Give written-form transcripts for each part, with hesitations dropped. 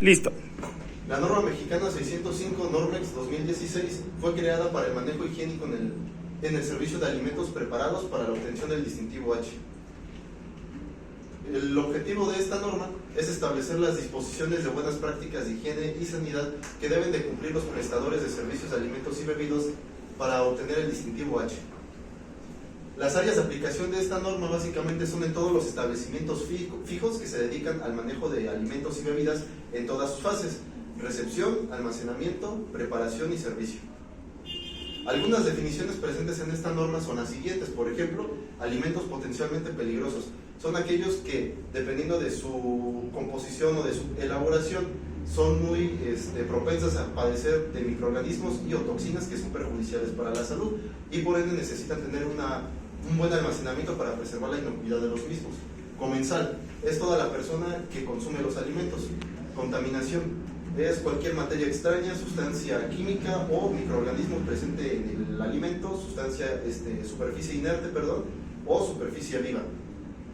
Listo. La norma mexicana 605 Normex 2016 fue creada para el manejo higiénico en el servicio de alimentos preparados para la obtención del distintivo H. El objetivo de esta norma es establecer las disposiciones de buenas prácticas de higiene y sanidad que deben de cumplir los prestadores de servicios de alimentos y bebidas para obtener el distintivo H. Las áreas de aplicación de esta norma básicamente son en todos los establecimientos fijos que se dedican al manejo de alimentos y bebidas en todas sus fases: recepción, almacenamiento, preparación y servicio. Algunas definiciones presentes en esta norma son las siguientes. Por ejemplo, alimentos potencialmente peligrosos son aquellos que, dependiendo de su composición o de su elaboración, son muy propensas a padecer de microorganismos y o toxinas que son perjudiciales para la salud y por ende necesitan tener un buen almacenamiento para preservar la inocuidad de los mismos. Comensal es toda la persona que consume los alimentos. Contaminación es cualquier materia extraña, sustancia química o microorganismo presente en el alimento, superficie inerte, o superficie viva.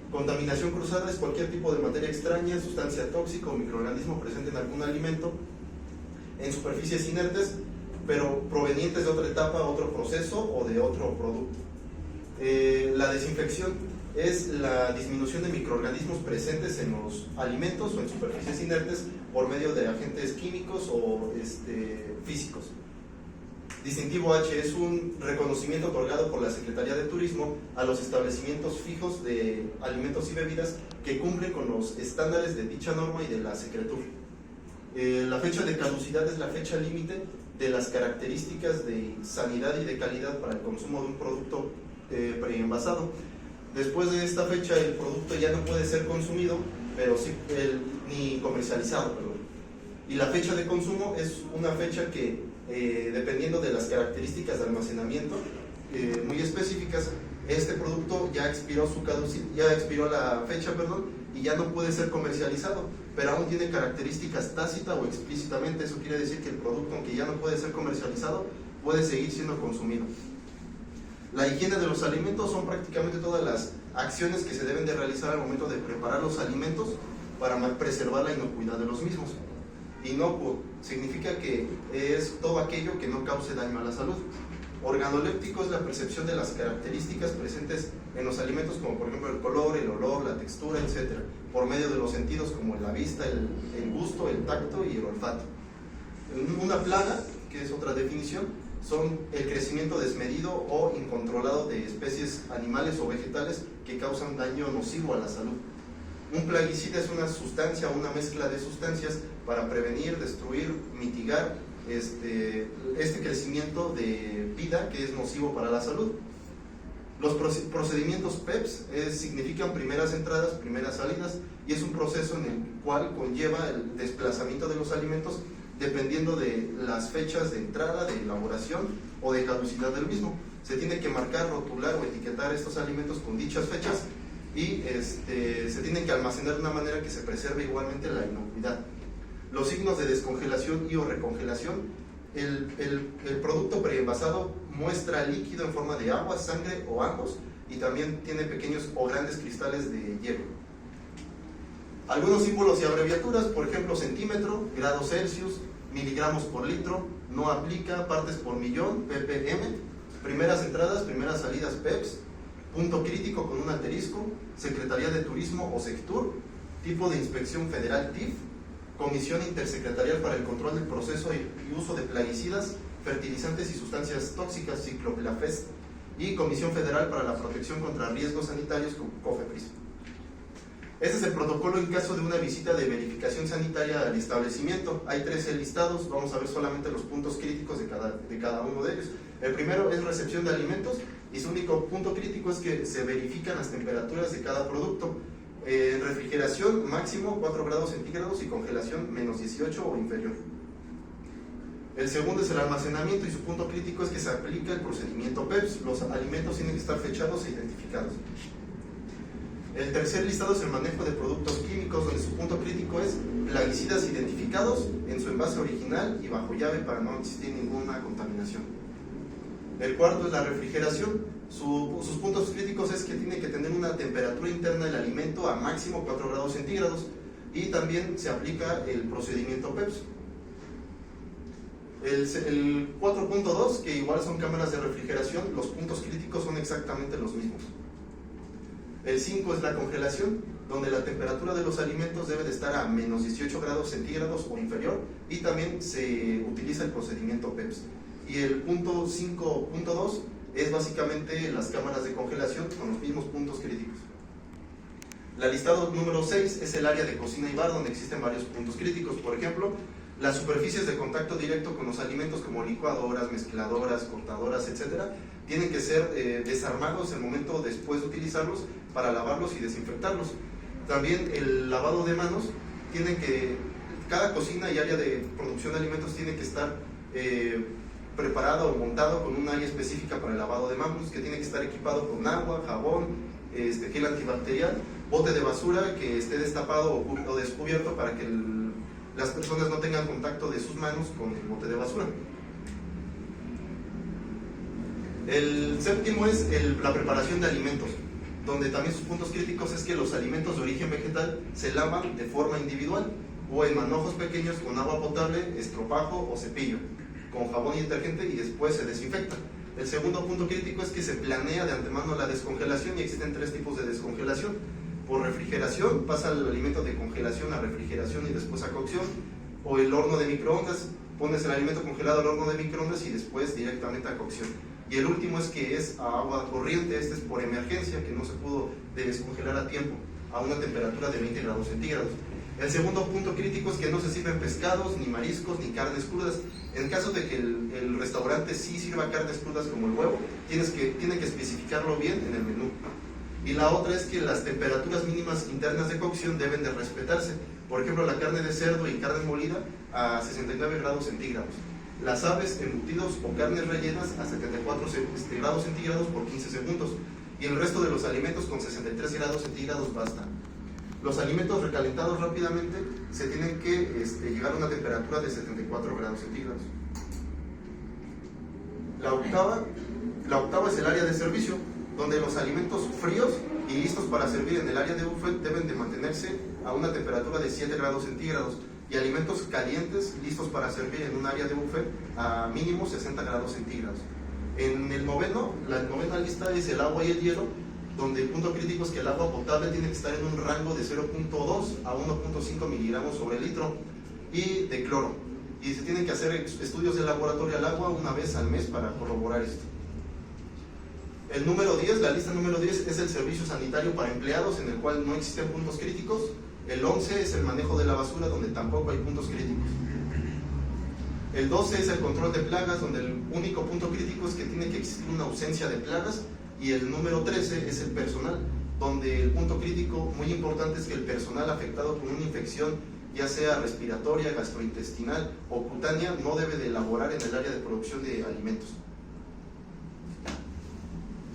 Contaminación cruzada es cualquier tipo de materia extraña, sustancia tóxica o microorganismo presente en algún alimento en superficies inertes, pero provenientes de otra etapa, otro proceso o de otro producto. La desinfección es la disminución de microorganismos presentes en los alimentos o en superficies inertes por medio de agentes químicos o físicos. Distintivo H es un reconocimiento otorgado por la Secretaría de Turismo a los establecimientos fijos de alimentos y bebidas que cumplen con los estándares de dicha norma y de la Secretur. La fecha de caducidad es la fecha límite de las características de sanidad y de calidad para el consumo de un producto preenvasado. Después de esta fecha el producto ya no puede ser consumido, pero sí, ni comercializado, Y la fecha de consumo es una fecha que, dependiendo de las características de almacenamiento muy específicas, este producto ya expiró la fecha, y ya no puede ser comercializado, pero aún tiene características tácita o explícitamente. Eso quiere decir que el producto, aunque ya no puede ser comercializado, puede seguir siendo consumido. La higiene de los alimentos son prácticamente todas las acciones que se deben de realizar al momento de preparar los alimentos para preservar la inocuidad de los mismos. Inocuo significa que es todo aquello que no cause daño a la salud. Organoléptico es la percepción de las características presentes en los alimentos, como por ejemplo el color, el olor, la textura, etc., por medio de los sentidos como la vista, el gusto, el tacto y el olfato. Una plaga, que es otra definición, son el crecimiento desmedido o incontrolado de especies animales o vegetales que causan daño nocivo a la salud. Un plaguicida es una sustancia o una mezcla de sustancias para prevenir, destruir, mitigar este crecimiento de vida que es nocivo para la salud. Los procedimientos PEPS significan primeras entradas, primeras salidas, y es un proceso en el cual conlleva el desplazamiento de los alimentos dependiendo de las fechas de entrada, de elaboración o de caducidad del mismo. Se tiene que marcar, rotular o etiquetar estos alimentos con dichas fechas y se tienen que almacenar de una manera que se preserve igualmente la inocuidad. Los signos de descongelación y o recongelación: el producto preenvasado muestra líquido en forma de agua, sangre o ambos, y también tiene pequeños o grandes cristales de hielo. Algunos símbolos y abreviaturas, por ejemplo, centímetro, grados Celsius, miligramos por litro, no aplica, partes por millón, ppm, primeras entradas, primeras salidas, PEPS, punto crítico con un asterisco, Secretaría de Turismo o Sectur, tipo de inspección federal TIF, Comisión Intersecretarial para el Control del Proceso y Uso de Plaguicidas, Fertilizantes y Sustancias Tóxicas, Cicloplafest, y Comisión Federal para la Protección contra Riesgos Sanitarios, COFEPRIS. Este es el protocolo en caso de una visita de verificación sanitaria al establecimiento. Hay 13 listados, vamos a ver solamente los puntos críticos de cada uno de ellos. El primero es recepción de alimentos, y su único punto crítico es que se verifican las temperaturas de cada producto. Refrigeración máximo 4 grados centígrados y congelación menos 18 o inferior. El segundo es el almacenamiento, y su punto crítico es que se aplica el procedimiento PEPS. Los alimentos tienen que estar fechados e identificados. El tercer listado es el manejo de productos químicos, donde su punto crítico es plaguicidas identificados en su envase original y bajo llave para no existir ninguna contaminación. El cuarto es la refrigeración. Sus puntos críticos es que tiene que tener una temperatura interna del alimento a máximo 4 grados centígrados. y también se aplica el procedimiento PEPS. El 4.2, que igual son cámaras de refrigeración, los puntos críticos son exactamente los mismos. El 5 es la congelación, donde la temperatura de los alimentos debe de estar a menos 18 grados centígrados o inferior, y también se utiliza el procedimiento PEPS. Y el punto 5.2 es básicamente las cámaras de congelación con los mismos puntos críticos. La listado número 6 es el área de cocina y bar, donde existen varios puntos críticos. Por ejemplo, las superficies de contacto directo con los alimentos como licuadoras, mezcladoras, cortadoras, etcétera, tienen que ser desarmados el momento después de utilizarlos para lavarlos y desinfectarlos. También el lavado de manos, cada cocina y área de producción de alimentos tiene que estar preparado o montado con un área específica para el lavado de manos, que tiene que estar equipado con agua, jabón, gel antibacterial, bote de basura que esté destapado o descubierto para que las personas no tengan contacto de sus manos con el bote de basura. El séptimo es la preparación de alimentos, donde también sus puntos críticos es que los alimentos de origen vegetal se lavan de forma individual o en manojos pequeños con agua potable, estropajo o cepillo, con jabón y detergente, y después se desinfecta. El segundo punto crítico es que se planea de antemano la descongelación, y existen 3 tipos de descongelación. Por refrigeración, pasa el alimento de congelación a refrigeración y después a cocción, o el horno de microondas, pones el alimento congelado al horno de microondas y después directamente a cocción. Y el último es que es a agua corriente, este es por emergencia, que no se pudo descongelar a tiempo, a una temperatura de 20 grados centígrados. El segundo punto crítico es que no se sirven pescados, ni mariscos, ni carnes crudas. En caso de que el restaurante sí sirva carnes crudas como el huevo, tienen que especificarlo bien en el menú. Y la otra es que las temperaturas mínimas internas de cocción deben de respetarse. Por ejemplo, la carne de cerdo y carne molida a 69 grados centígrados. Las aves, embutidos o carnes rellenas a 74 grados centígrados por 15 segundos. Y el resto de los alimentos con 63 grados centígrados basta. Los alimentos recalentados rápidamente se tienen que llegar a una temperatura de 74 grados centígrados. La octava es el área de servicio, donde los alimentos fríos y listos para servir en el área de buffet deben de mantenerse a una temperatura de 7 grados centígrados, y alimentos calientes listos para servir en un área de buffet a mínimo 60 grados centígrados. En la novena lista es el agua y el hielo, donde el punto crítico es que el agua potable tiene que estar en un rango de 0.2 a 1.5 miligramos sobre litro y de cloro, y se tienen que hacer estudios de laboratorio al agua una vez al mes para corroborar esto. El número 10, la lista número 10 es el servicio sanitario para empleados, en el cual no existen puntos críticos. El 11 es el manejo de la basura, donde tampoco hay puntos críticos. El 12 es el control de plagas, donde el único punto crítico es que tiene que existir una ausencia de plagas. Y el número 13 es el personal, donde el punto crítico muy importante es que el personal afectado con una infección, ya sea respiratoria, gastrointestinal o cutánea, no debe de laborar en el área de producción de alimentos.